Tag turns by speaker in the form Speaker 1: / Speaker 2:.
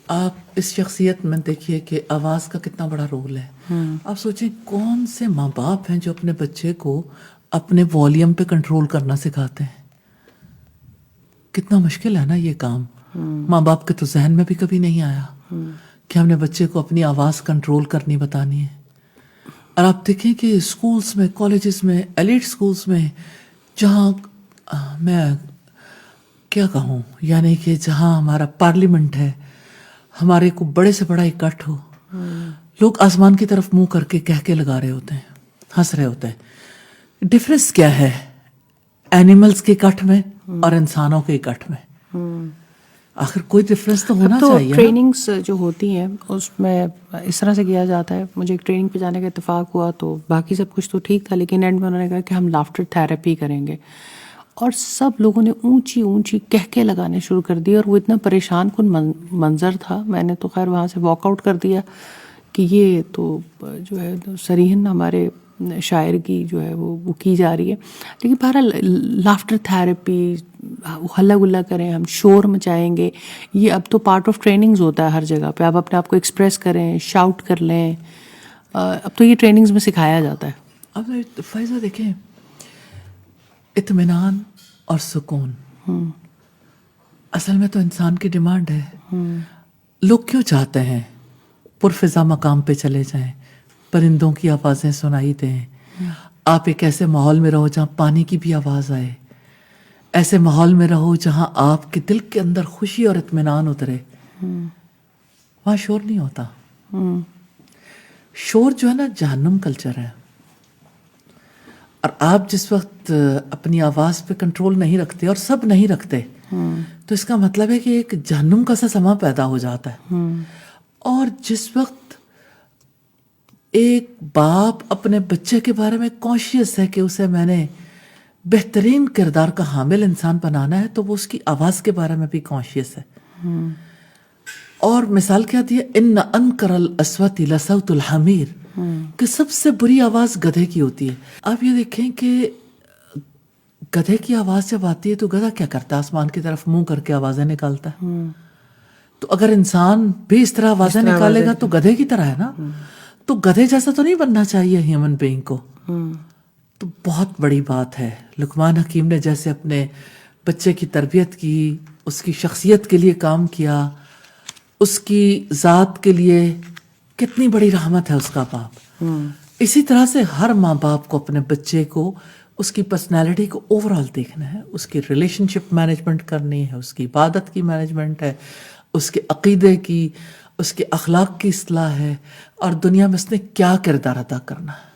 Speaker 1: آپ اس شخصیت میں دیکھیے کہ آواز کا کتنا بڑا رول ہے. آپ سوچیں کون سے ماں باپ ہیں جو اپنے بچے کو اپنے والیوم پہ کنٹرول کرنا سکھاتے ہیں. کتنا مشکل ہے نا یہ کام. ماں باپ کے تو ذہن میں بھی کبھی نہیں آیا کہ ہم نے بچے کو اپنی آواز کنٹرول کرنی بتانی ہے. اور آپ دیکھیں کہ اسکولس میں، کالجز میں، ایلیٹ اسکولس میں، جہاں میں کیا کہوں، یعنی کہ جہاں ہمارا پارلیمنٹ ہے، ہمارے کو بڑے سے بڑا اکٹھ ہو، لوگ آسمان کی طرف منہ کر کے کہہ کے لگا رہے ہوتے ہیں، ہنس رہے ہوتے ہیں. ڈفرینس کیا ہے اینیملز کے اکٹھ میں اور انسانوں کے اکٹھ میں؟ آخر کوئی ڈفرینس تو ہونا چاہیے.
Speaker 2: ٹریننگز جو ہوتی ہیں اس میں اس طرح سے کیا جاتا ہے. مجھے ایک ٹریننگ پہ جانے کا اتفاق ہوا تو باقی سب کچھ تو ٹھیک تھا، لیکن اینڈ میں انہوں نے کہا کہ ہم لافٹر تھراپی کریں گے، اور سب لوگوں نے اونچی اونچی کہکے لگانے شروع کر دی. اور وہ اتنا پریشان کن منظر تھا. میں نے تو خیر وہاں سے واک آؤٹ کر دیا کہ یہ تو جو ہے صریحاً ہمارے شاعر کی جو ہے وہ کی جا رہی ہے. لیکن بہرحال لافٹر تھراپی، ہلا گلا کریں، ہم شور مچائیں گے، یہ اب تو پارٹ آف ٹریننگز ہوتا ہے ہر جگہ پہ. آپ اپنے آپ کو ایکسپریس کریں، شاؤٹ کر لیں، اب تو یہ ٹریننگز میں سکھایا جاتا ہے.
Speaker 1: اب فائزہ دیکھیں، اطمینان اور سکون اصل میں تو انسان کی ڈیمانڈ ہے. لوگ کیوں چاہتے ہیں پرفضا مقام پہ چلے جائیں، پرندوں کی آوازیں سنائی دیں، آپ ایک ایسے ماحول میں رہو جہاں پانی کی بھی آواز آئے، ایسے ماحول میں رہو جہاں آپ کے دل کے اندر خوشی اور اطمینان اترے. وہاں شور نہیں ہوتا. شور جو ہے نا جہنم کلچر ہے. اور آپ جس وقت اپنی آواز پہ کنٹرول نہیں رکھتے، اور سب نہیں رکھتے، تو اس کا مطلب ہے کہ ایک جہنم کا سا سما پیدا ہو جاتا ہے. اور جس وقت ایک باپ اپنے بچے کے بارے میں کانشیس ہے کہ اسے میں نے بہترین کردار کا حامل انسان بنانا ہے، تو وہ اس کی آواز کے بارے میں بھی کانشیس ہے. اور مثال کیا دی ہے، ان انکر الاصوات لصوت الحمیر، کہ سب سے بری آواز گدھے کی ہوتی ہے. آپ یہ دیکھیں کہ گدھے کی آواز جب آتی ہے تو گدھا کیا کرتا ہے؟ آسمان کی طرف منہ کر کے آوازیں نکالتا ہے. تو اگر انسان بھی اس طرح آوازیں نکالے گا تو گدھے کی طرح ہے نا. تو گدھے جیسا تو نہیں بننا چاہیے ہیومن بینگ کو. تو بہت بڑی بات ہے. لقمان حکیم نے جیسے اپنے بچے کی تربیت کی، اس کی شخصیت کے لیے کام کیا، اس کی ذات کے لیے کتنی بڑی رحمت ہے اس کا باپ. اسی طرح سے ہر ماں باپ کو اپنے بچے کو، اس کی پرسنالٹی کو اوور آل دیکھنا ہے. اس کی ریلیشن شپ مینجمنٹ کرنی ہے، اس کی عبادت کی مینجمنٹ ہے، اس کے عقیدے کی، اس کے اخلاق کی اصلاح ہے، اور دنیا میں اس نے کیا کردار ادا کرنا ہے.